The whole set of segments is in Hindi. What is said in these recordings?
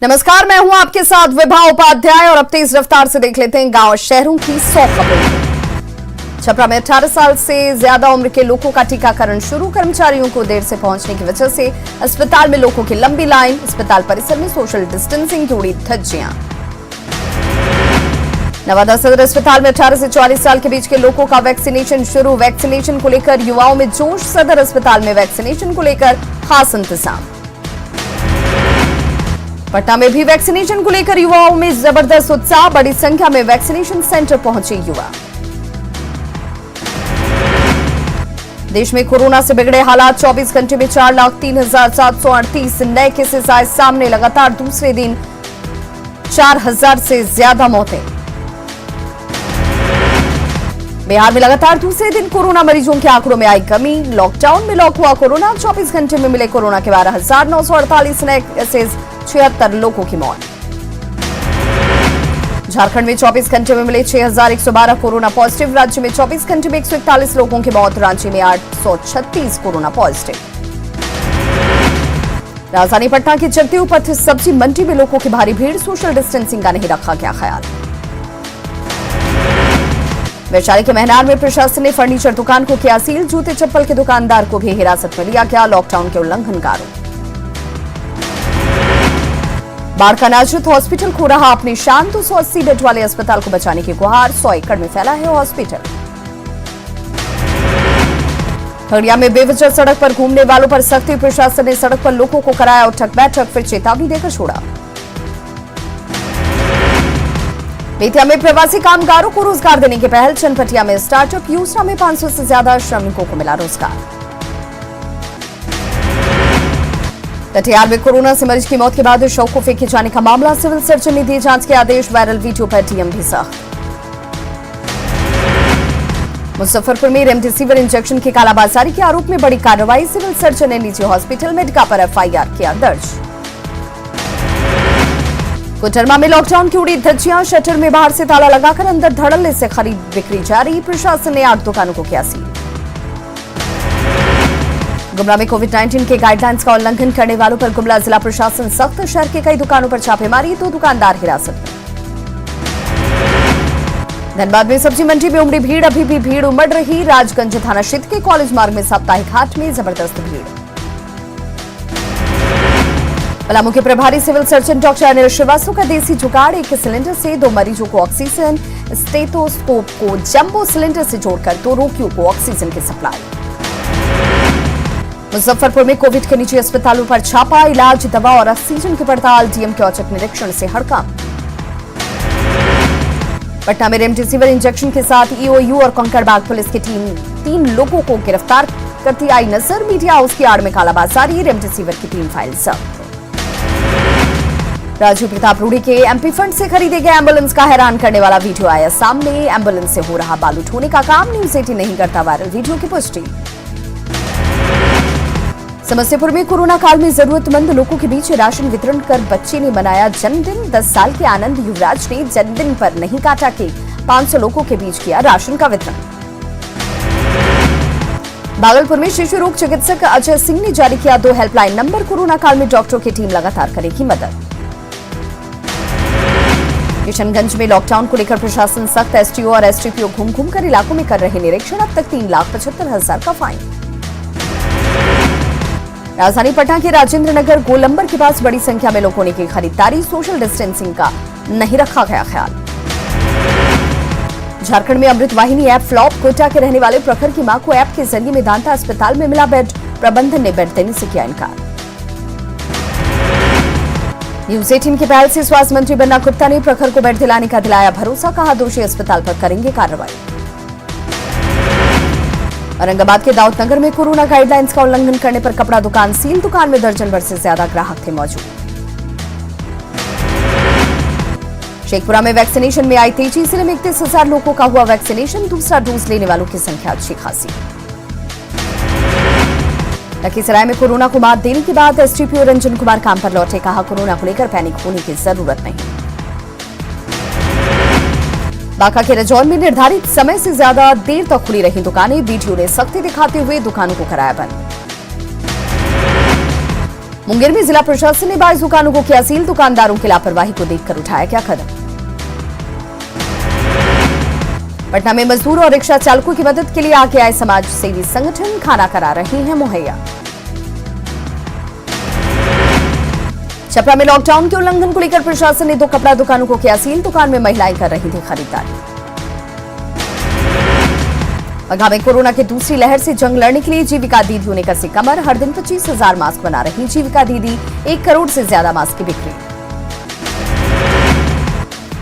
नमस्कार, मैं हूं आपके साथ विभा उपाध्याय और अब तेज रफ्तार से देख लेते हैं गांव और शहरों की 100 खबरें। छपरा में 18 साल से ज्यादा उम्र के लोगों का टीकाकरण शुरू। कर्मचारियों को देर से पहुंचने की वजह से अस्पताल में लोगों की लंबी लाइन। अस्पताल परिसर में सोशल डिस्टेंसिंग की उड़ी धज्जियां। नवादा सदर अस्पताल में 18 से 44 साल के बीच के लोगों का वैक्सीनेशन शुरू। वैक्सीनेशन को लेकर युवाओं में जोश। सदर अस्पताल में वैक्सीनेशन को लेकर खास इंतजाम। पटना में भी वैक्सीनेशन को लेकर युवाओं में जबरदस्त उत्साह। बड़ी संख्या में वैक्सीनेशन सेंटर पहुंचे युवा। देश में कोरोना से बिगड़े हालात। 24 घंटे में 4,03,738 नए केसेस आए सामने। लगातार दूसरे दिन 4,000 से ज्यादा मौतें। बिहार में लगातार दूसरे दिन कोरोना मरीजों के आंकड़ों में आई कमी। लॉकडाउन में लॉक हुआ कोरोना। 24 घंटे में मिले कोरोना के 12,948 नए केसेस। 76 लोगों की मौत। झारखंड में 24 घंटे में मिले 6,112 कोरोना पॉजिटिव। राज्य में 24 घंटे में 141 लोगों की मौत। रांची में 836 कोरोना पॉजिटिव। राजधानी पटना की जगदेव पथ सब्जी मंडी में लोगों की भारी भीड़। सोशल डिस्टेंसिंग का नहीं रखा गया ख्याल। वैशाली के महनार में प्रशासन ने फर्नीचर दुकान को किया सील। जूते चप्पल के दुकानदार को भी हिरासत में लिया गया। लॉकडाउन के उल्लंघनकारों। बाढ़ का नाजुक हॉस्पिटल खो रहा अपनी शान। 280 बेड वाले अस्पताल को बचाने की गुहार। 100 एकड़ में फैला है हॉस्पिटल। खगड़िया में बेवजह सड़क पर घूमने वालों पर सख्ती। प्रशासन ने सड़क पर लोगों को कराया उठक बैठक, फिर चेतावनी देकर छोड़ा। बेतिया में प्रवासी कामगारों को रोजगार देने की पहल। चनपटिया में स्टार्टअप योजना में 500 से ज्यादा श्रमिकों को मिला रोजगार। कटिहार में कोरोना से मरीज की मौत के बाद शव को फेंके जाने का मामला। सिविल सर्जन ने दिए जांच के आदेश। वायरल वीडियो पर डीएम भी सख्त। मुजफ्फरपुर में रेमडेसिविर इंजेक्शन की कालाबाजारी के आरोप में बड़ी कार्रवाई। सिविल सर्जन ने निजी हॉस्पिटल मेडिका पर एफआईआर किया दर्ज। कोडरमा में लॉकडाउन की उड़ी धज्जियां। शटर में बाहर से ताला लगाकर अंदर धड़ल्ले से खरीद बिक्री जारी। प्रशासन ने 8 दुकानों को किया सील। गुमला में कोविड-19 के गाइडलाइंस का उल्लंघन करने वालों पर गुमला जिला प्रशासन सख्त। शहर के कई दुकानों पर छापेमारी। 2 दुकानदार हिरासत में। धनबाद में सब्जी मंडी में उमड़ी भीड़। अभी भी भीड़ उमड़ रही। राजगंज थाना क्षेत्र के कॉलेज मार्ग में साप्ताहिक हाट में जबरदस्त भीड़। पलामू के प्रभारी civil surgeon doctor Anil Srivastava का देसी जुगाड़। 1 सिलेंडर से 2 मरीजों को ऑक्सीजन। स्टेथोस्कोप को जंबो सिलेंडर से जोड़कर 2 रोगियों को ऑक्सीजन की सप्लाई। मुजफ्फरपुर में कोविड के निजी अस्पतालों पर छापा। इलाज, दवा और ऑक्सीजन की पड़ताल। डीएम के औचक निरीक्षण से हड़कंप। पटना में रेमडेसिविर इंजेक्शन के साथ ईओयू और कंकड़बाग पुलिस की टीम 3 लोगों को गिरफ्तार करती आई नजर। मीडिया हाउस की आड़ में कालाबाजारी। रेमडेसिविर की 3 फाइल जब्त। राजू प्रताप रूडी के एमपी फंड से खरीदे गए एम्बुलेंस का हैरान करने वाला वीडियो आया सामने। एम्बुलेंस से हो रहा बालू ढोने का काम। न्यूज 18 नहीं करता वायरल वीडियो की पुष्टि। समस्तीपुर में कोरोना काल में जरूरतमंद लोगों के बीच राशन वितरण कर बच्चे ने मनाया जन्मदिन। 10 साल के आनंद युवराज ने जन्मदिन पर नहीं काटा केक। 500 लोगों के बीच किया राशन का वितरण। भागलपुर में शिशु रोग चिकित्सक अजय सिंह ने जारी किया 2 हेल्पलाइन नंबर। कोरोना काल में डॉक्टरों की टीम लगातार करेगी मदद। किशनगंज में लॉकडाउन को लेकर प्रशासन सख्त। एसटीओ और एसटीपीओ घूम घूम कर इलाकों में कर रहे निरीक्षण। अब तक 3,75,000 का फाइन। राजधानी पटना के राजेंद्र नगर गोलंबर के पास बड़ी संख्या में लोगों ने की खरीदारी। सोशल डिस्टेंसिंग का नहीं रखा गया ख्याल। झारखंड में अमृत वाहिनी ऐप फ्लॉप। कोटा के रहने वाले प्रखर की मां को ऐप के जरिए मेदांता अस्पताल में मिला बेड। प्रबंधन ने बेड देने से किया इनकार। न्यूज 18 की पहल से स्वास्थ्य मंत्री बन्ना गुप्ता ने प्रखर को बेड दिलाने का दिलाया भरोसा। कहा दोषी अस्पताल पर करेंगे कार्रवाई। औरंगाबाद के दाऊदनगर में कोरोना गाइडलाइंस का उल्लंघन करने पर कपड़ा दुकान सील। दुकान में दर्जन भर से ज्यादा ग्राहक थे मौजूद। शेखपुरा में वैक्सीनेशन में आई तेजी। जिले में 31,000 लोगों का हुआ वैक्सीनेशन। दूसरा डोज लेने वालों की संख्या अच्छी खासी। लखीसराय में कोरोना को मात देने के बाद एसडीपीओ रंजन कुमार काम पर लौटे। कहा कोरोना को लेकर पैनिक होने की जरूरत नहीं। बांका के रजौन में निर्धारित समय से ज्यादा देर तक खुली रही दुकानें। वीडियो ने सख्ती दिखाते हुए दुकानों को कराया बंद। मुंगेर में जिला प्रशासन ने 22 दुकानों को किया सील। दुकानदारों की लापरवाही को देखकर उठाया क्या कदम। पटना में मजदूर और रिक्शा चालकों की मदद के लिए आगे आए समाज सेवी संगठन खाना करा रहे हैं मुहैया। छपरा में लॉकडाउन के उल्लंघन को लेकर प्रशासन ने 2 कपड़ा दुकानों को किया सील। दुकान में महिलाएं कर रही थी खरीदारी। बगहा में कोरोना की दूसरी लहर से जंग लड़ने के लिए जीविका दीदियों ने कसी कमर। हर दिन 25,000 मास्क बना रही जीविका दीदी। 1 करोड़ से ज्यादा मास्क की बिक्री।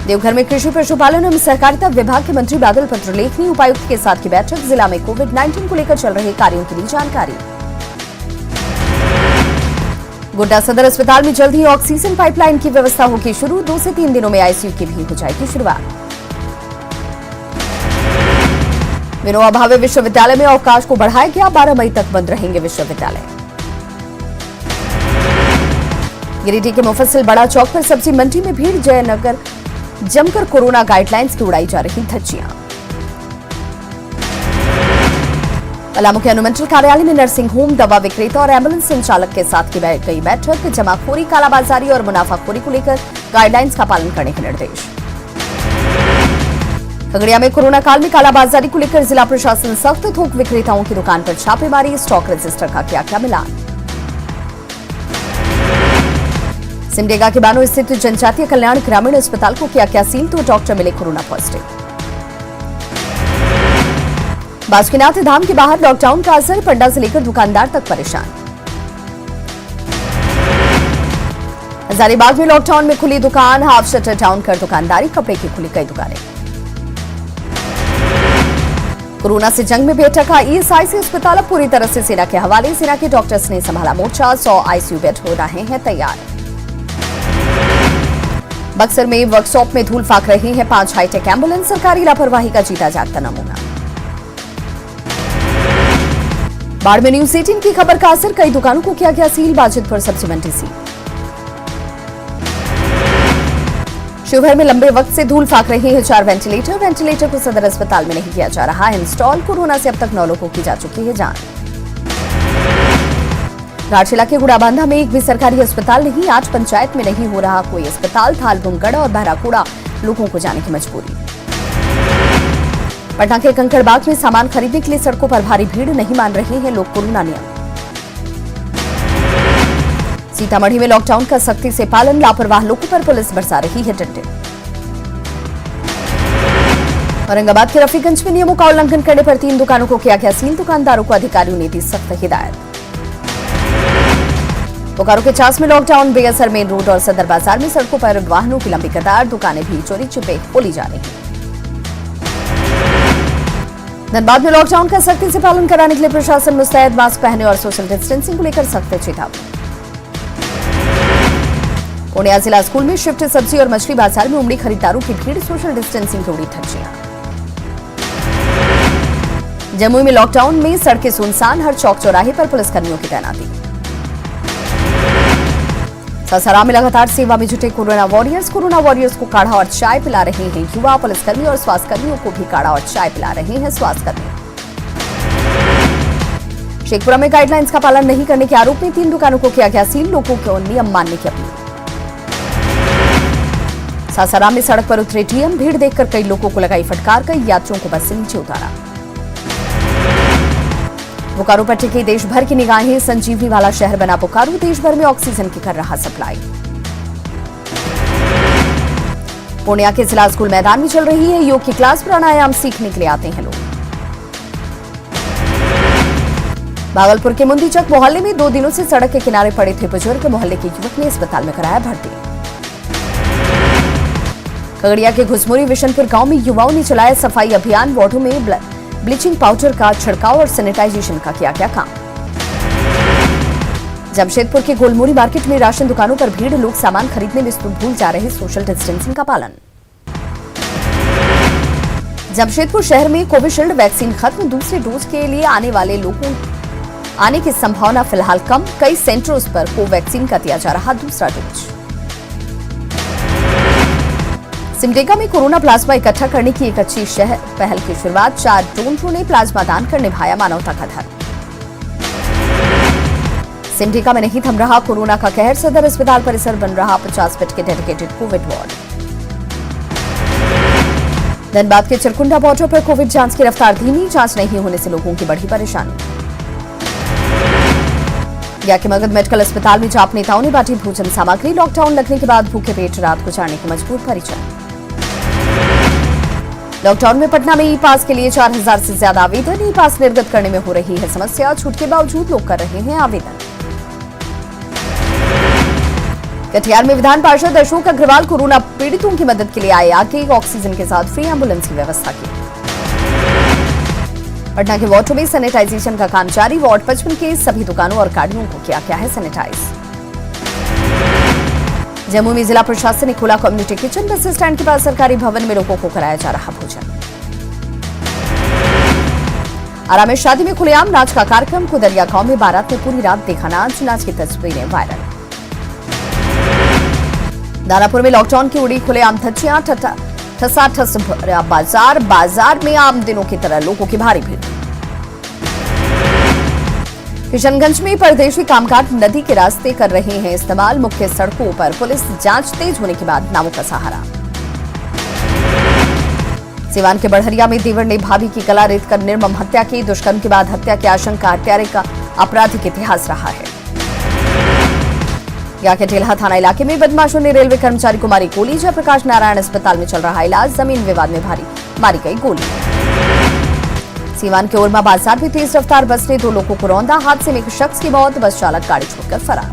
देवघर में कृषि पशुपालन एवं सहकारिता विभाग के मंत्री बादल पत्रलेखनी उपायुक्त के साथ की बैठक। जिला में कोविड-19 को लेकर चल रहे कार्यों की ली जानकारी। गोड्डा सदर अस्पताल में जल्द ही ऑक्सीजन पाइपलाइन की व्यवस्था होगी शुरू। 2 से 3 दिनों में आईसीयू की भी हो जाएगी शुरुआत। विनोबा भावे विश्वविद्यालय में अवकाश को बढ़ाया गया। 12 मई तक बंद रहेंगे विश्वविद्यालय। गिरिडीह के मुफस्सिल बड़ा चौक पर सब्जी मंडी में भीड़। जयनगर जमकर कोरोना गाइडलाइंस की उड़ाई जा रही धज्जियां। पलामू के अनुमंडल कार्यालय में नर्सिंग होम, दवा विक्रेता और एम्बुलेंस संचालक के साथ की गई बैठक। जमाखोरी, कालाबाजारी और मुनाफाखोरी को लेकर गाइडलाइंस का पालन करने के निर्देश। खगड़िया में कोरोना काल में कालाबाजारी को लेकर जिला प्रशासन सख्त। थोक विक्रेताओं की दुकान पर छापेमारी। स्टॉक रजिस्टर का किया मिलान। सिमडेगा के बानो स्थित जनजातीय कल्याण ग्रामीण अस्पताल को किया सील। तो डॉक्टर मिले कोरोना पॉजिटिव। बासुकीनाथ धाम के बाहर लॉकडाउन का असर। पंडा से लेकर दुकानदार तक परेशान। हजारीबाग में लॉकडाउन में खुली दुकान। हाफ शटर डाउन कर दुकानदारी। कपड़े की खुली कई दुकानें। कोरोना से जंग में बेटका ईएसआईसी अस्पताल अब पूरी तरह से सेना के हवाले। सेना के डॉक्टर्स ने संभाला मोर्चा। 100 आईसीयू बेड हो रहे हैं तैयार। बक्सर में वर्कशॉप में धूल फाक रही है 5 हाईटेक एम्बुलेंस। सरकारी लापरवाही का जीता जागता नमूना। बाढ़ में न्यूज 18 की खबर का असर। कई दुकानों को किया गया सील। बाजितपुर सब्जी मंडी सील। शिवहर में लंबे वक्त से धूल फाक रही है 4 वेंटिलेटर। वेंटिलेटर को सदर अस्पताल में नहीं किया जा रहा है इंस्टॉल। कोरोना से अब तक 9 लोगों की जा चुकी है जान। राजशिला के गुड़ाबांधा में एक भी सरकारी अस्पताल नहीं। 8 पंचायत में नहीं हो रहा कोई अस्पताल। थालगुमगढ़ और बहराकूड़ा लोगों को जाने की मजबूरी। पटना के कंकड़बाग में सामान खरीदने के लिए सड़कों पर भारी भीड़। नहीं मान रहे हैं लोग कोरोना नियम। सीतामढ़ी में लॉकडाउन का सख्ती से पालन। लापरवाह लोगों पर पुलिस बरसा रही है डंडे। औरंगाबाद के रफीगंज में नियमों का उल्लंघन करने पर 3 दुकानों को किया गया सील। दुकानदारों को अधिकारियों ने दी सख्त हिदायत। बोकारो के चास में लॉकडाउन बेअसर। मेन रोड और सदर बाजार में सड़कों पर वाहनों की लंबी कतार। दुकानें भी चोरी छिपे खोली जा रही हैं। धनबाद में लॉकडाउन का सख्ती से पालन कराने के लिए प्रशासन मुस्तैद। मास्क पहने और सोशल डिस्टेंसिंग को लेकर सख्त चेतावनी। पूर्णिया जिला स्कूल में शिफ्ट सब्जी और मछली बाजार में उमड़ी खरीदारों की भीड़। सोशल डिस्टेंसिंग की उड़ी धज्जियां। जमुई में लॉकडाउन में सड़कें सुनसान। हर चौक चौराहे पर पुलिसकर्मियों की तैनाती। सासाराम में लगातार सेवा में जुटे कोरोना वॉरियर्स। कोरोना वॉरियर्स को काढ़ा और चाय पिला रहे हैं युवा। पुलिसकर्मी और स्वास्थ्यकर्मियों को भी काढ़ा और चाय पिला रहे हैं स्वास्थ्यकर्मी। शेखपुरा में गाइडलाइंस का पालन नहीं करने के आरोप में 3 दुकानों को किया गया सील। लोगों को नियम मानने की अपील। सासाराम में सड़क पर उतरे टीएम। भीड़ देखकर कई लोगों को लगाई फटकार। कई यात्रियों को बस से नीचे उतारा। बोकारो पर टिकी देश भर की निगाहें। संजीवनी वाला शहर बना बोकारो। देश भर में ऑक्सीजन की कर रहा सप्लाई। पूर्णिया के जिला स्कूल मैदान में चल रही है योग की क्लास। प्राणायाम सीखने के लिए आते हैं लोग। भागलपुर के मुंदीचक मोहल्ले में 2 दिनों से सड़क के किनारे पड़े थे बुजुर्ग। मोहल्ले के युवक ने अस्पताल में कराया भर्ती। खगड़िया के घुसमुरी विशनपुर गांव में युवाओं ने चलाया सफाई अभियान। वार्डों में ब्लीचिंग पाउडर का छिड़काव और सैनिटाइजेशन का किया गया काम। जमशेदपुर के गोलमुरी मार्केट में राशन दुकानों पर भीड़। लोग सामान खरीदने में भूल जा रहे। सोशल डिस्टेंसिंग का पालन। जमशेदपुर शहर में कोविशील्ड वैक्सीन खत्म। दूसरे डोज के लिए आने वाले लोगों आने की संभावना फिलहाल कम। कई सेंटरों पर कोवैक्सीन का दिया जा रहा दूसरा डोज। सिमडेगा में कोरोना प्लाज्मा इकट्ठा करने की एक अच्छी पहल की शुरुआत। 4 डोनरों ने प्लाज्मा दान कर निभाया मानवता का धर्म। सिमडेगा में नहीं थम रहा कोरोना का कहर, सदर अस्पताल परिसर बन रहा 50 बेड के डेडिकेटेड कोविड वार्ड। धनबाद के चिरकुंडा बॉर्डर पर कोविड जांच की रफ्तार धीमी, जांच नहीं होने से लोगों की बढ़ी परेशानी। या के मगध मेडिकल अस्पताल में जाप नेताओं ने बांटी भोजन सामग्री, लॉकडाउन लगने के बाद भूखे पेट रात गुजारने को मजबूर परिजन। लॉकडाउन में पटना में ई पास के लिए 4000 से ज्यादा आवेदन, ई पास निर्गत करने में हो रही है समस्या, छूट के बावजूद लोग कर रहे हैं आवेदन। कटिहार में विधान पार्षद अशोक अग्रवाल कोरोना पीड़ितों की मदद के लिए आए आगे, ऑक्सीजन के साथ फ्री एम्बुलेंस की व्यवस्था की। पटना के वार्डों में सैनिटाइजेशन का काम जारी, वार्ड 55 के सभी दुकानों और गाड़ियों को किया गया है सैनिटाइज। जम्मू में जिला प्रशासन ने खोला कम्युनिटी किचन, बस स्टैंड के पास सरकारी भवन में लोगों को कराया जा रहा भोजन। आरा में शादी में खुलेआम नाच का कार्यक्रम, कुदरिया गांव में बारात ने पूरी रात देखा नाच, नाच की तस्वीरें वायरल। दानापुर में लॉकडाउन की उड़ी खुलेआम धज्जियां, ठसाठस भरा बाजार, बाजार में आम दिनों की तरह लोगों की भारी भीड़। किशनगंज में परदेशी कामगार नदी के रास्ते कर रहे हैं इस्तेमाल, मुख्य सड़कों पर पुलिस जांच तेज होने के बाद नावों का सहारा। सिवान के बढ़रिया में देवर ने भाभी की गला रेत कर निर्मम हत्या की, दुष्कर्म के बाद हत्या की आशंका, हत्यारे का आपराधिक इतिहास रहा है। या के टेल्हा थाना इलाके में बदमाशों ने रेलवे कर्मचारी को मारी गोली, जयप्रकाश नारायण अस्पताल में चल रहा इलाज, जमीन विवाद में मारी गई गोली। सीवान के ओरमा बाजार में तेज रफ्तार बस ने 2 लोगों को रौंदा, हादसे में एक शख्स की मौत, बस चालक गाड़ी छोड़कर फरार।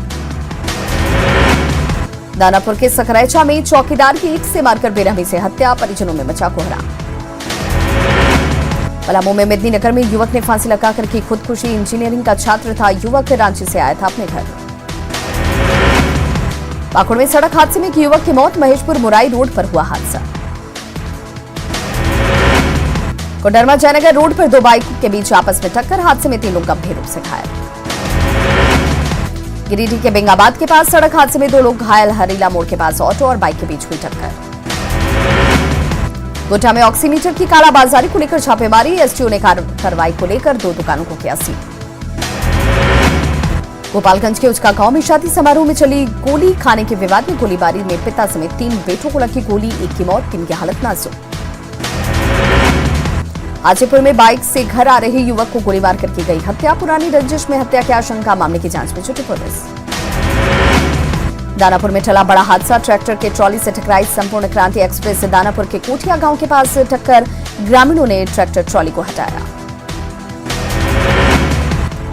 दानापुर के सकरैचा में चौकीदार की ईंट से मारकर बेरहमी से हत्या, परिजनों में मचा कोहराम। पलामू में मेदिनीनगर में युवक ने फांसी लगाकर की खुदकुशी, इंजीनियरिंग का छात्र था युवक, रांची से आया था अपने घर। पाकुड़ में सड़क हादसे में एक युवक की मौत, महेशपुर मुराई रोड पर हुआ हादसा। कोडरमा जयनगर रोड पर 2 बाइक के बीच आपस में टक्कर, हादसे में 3 लोग गंभीर रूप से घायल। गिरिडीह के बेंगाबाद के पास सड़क हादसे में 2 लोग घायल, हरीला मोड़ के पास ऑटो और बाइक के बीच हुई टक्कर। गोड्डा में ऑक्सीमीटर की कालाबाजारी को लेकर छापेमारी, एसटीओ ने कार्रवाई को लेकर 2 दुकानों को किया सील। गोपालगंज के उचका गांव में शादी समारोह में चली गोली, खाने के विवाद में गोलीबारी में पिता समेत 3 बेटों को लगी गोली, एक की मौत, 3 की हालत नाजुक। हाजीपुर में बाइक से घर आ रहे युवक को गोली मार करके गई हत्या, पुरानी रंजिश में हत्या की आशंका, मामले की जांच में जुटी पुलिस। दानापुर में चला बड़ा हादसा, ट्रैक्टर के ट्रॉली से टकराई संपूर्ण क्रांति एक्सप्रेस से दानापुर के कोठिया गांव के पास टक्कर, ग्रामीणों ने ट्रैक्टर ट्रॉली को हटाया।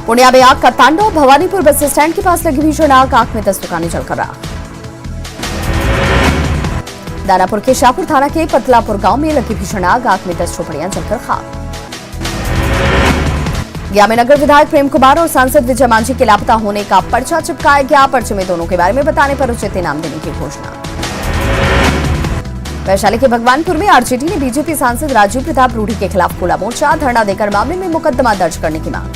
पुण्या में आग का तांडव, भवानीपुर बस स्टैंड के पास लगी भीषण आग में 10 दुकानें जलकर राख। दानापुर के शाहपुर थाना के पतलापुर गांव में लगी भीषण आग में 10 झोपड़ियां जलकर खाक। गया में नगर विधायक प्रेम कुमार और सांसद विजय मांझी के लापता होने का पर्चा चिपकाया गया, पर्चे में दोनों के बारे में बताने पर उचित इनाम देने की घोषणा। वैशाली के भगवानपुर में आरजेडी ने बीजेपी सांसद राजीव प्रताप रूढ़ी के खिलाफ खोला मोर्चा, धरना देकर मामले में मुकदमा दर्ज करने की मांग।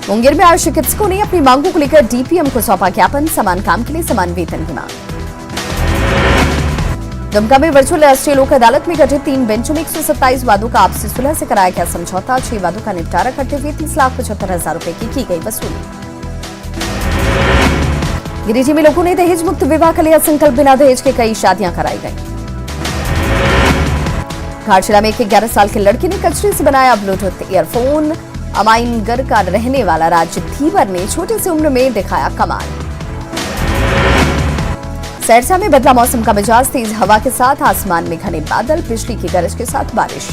मुंगेर में आज चिकित्सकों ने अपनी मांगों को लेकर डीपीएम को सौंपा ज्ञापन, समान काम के लिए समान वेतन की मांग। दुमका में वर्चुअल राष्ट्रीय लोक अदालत में गठित 3 बेंचों में 127 वादों का आपसी सुलह से कराया गया समझौता, 6 वादों का निपटारा करते हुए 30,75,000 रुपए की गई वसूली। गिरिडीह में लोगों ने दहेज मुक्त विवाह का लिया संकल्प, बिना दहेज के कई शादियां कराई गई। घाटशिला में एक 11 साल के लड़के ने कचरे से बनाया ब्लूटूथ ईयरफोन, अमाइनगढ़ का रहने वाला राज धीवर ने छोटी सी उम्र में दिखाया कमाल। सहरसा में बदला मौसम का मिजाज, तेज हवा के साथ आसमान में घने बादल, बिजली की गरज के साथ बारिश।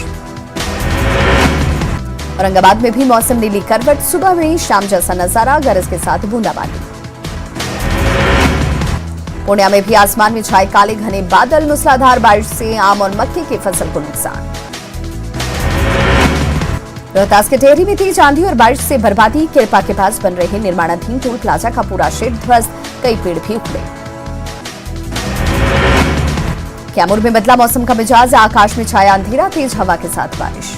औरंगाबाद में भी मौसम नीली करवट, सुबह में शाम जैसा नजारा, गरज के साथ बूंदाबांदी। पुण्या में भी आसमान में छाए काले घने बादल, मूसलाधार बारिश से आम और मक्के की फसल को नुकसान। रोहतास के टेहरी में तेज आंधी और बारिश से बर्बादी, किरपा के पास बन रहे निर्माणाधीन टोल प्लाजा का पूरा शेड ध्वस्त, कई पेड़ भी उखड़े। कैमूर में बदला मौसम का मिजाज, आकाश में छाया अंधेरा, तेज हवा के साथ बारिश।